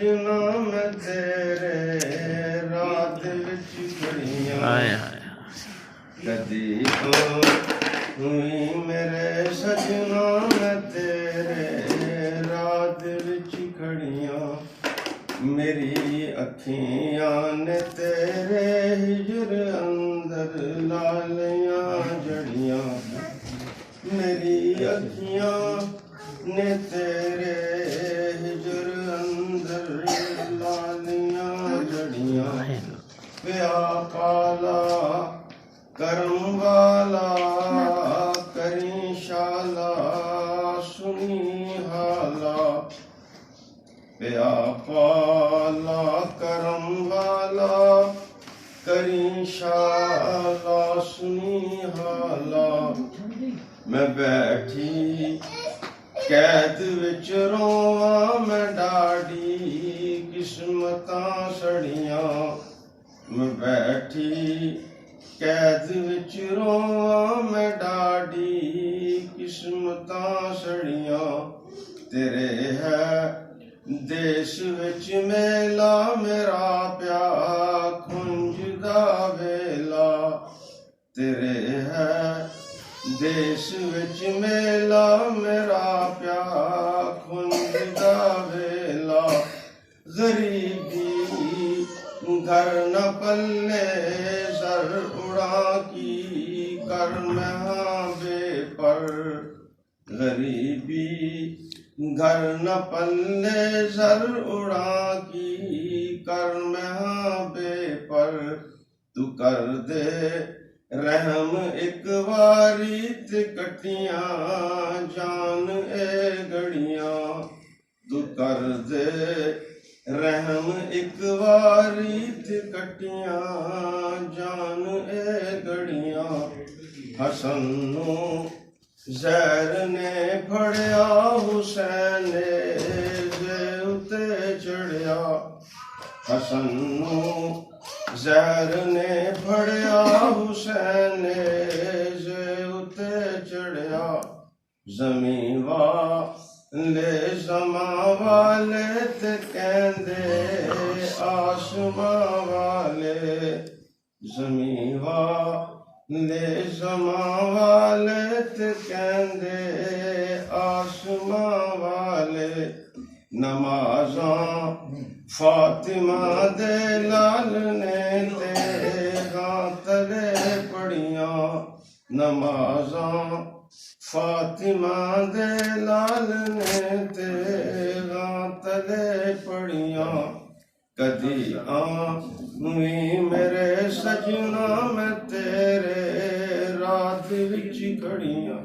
सजना मैं तेरे रात विच घड़ियां कदी हुई मेरे सजना मैं तेरे रात विच घड़ियां मेरी अखियां ने तेरे हिजर अंदर लालियां जड़ियां मेरी अखियां ने तेरे हिजर अंदर लालियां जड़ियां पिया काला करम वाला करी शाला सुनी हाला पिया पाला करम वाला करी शाला सुनी हाला मैं बैठी कैद विच रोवां मैं डाडी किस्मतां सड़ियां मैं बैठी कैद विच रोवां मैं डाडी किस्मतां सड़ियां तेरे है देश विच मेला मेरा प्या खुंज दा वेला तेरे है देश विच मेला मेरा प्या खुंज दा वेला गरीबी घर न पल्ले सर उड़ा की कर मैं बेपर गरीबी घर न पल्ले सर उड़ा की कर मैं बेपर तू कर दे रहम एक वारी ते कटियां जान ए गड़ियां तू कर दे रहम एक वारी ते कटियां जान ए गड़ियां हसन नू ज़हर ने फड़िया हुसैन दे उते चढ़िया हसन नू ज़हर ने फड़िया हुसैन जे उते चढ़िया ज़मीं वाले ज़मा वाले ते कहंदे आसमां वाले ज़मीं वाले ज़मा वाले ते कहंदे आसमां वाले नमाज़ां फातिमा दे लाल ने तेरा तले पढ़ियां नमाज़ां फातिमा दे लाल ने तेरा तले पढ़ियां कदी हुई मेरे सजना मैं तेरे रात विच घड़ियां।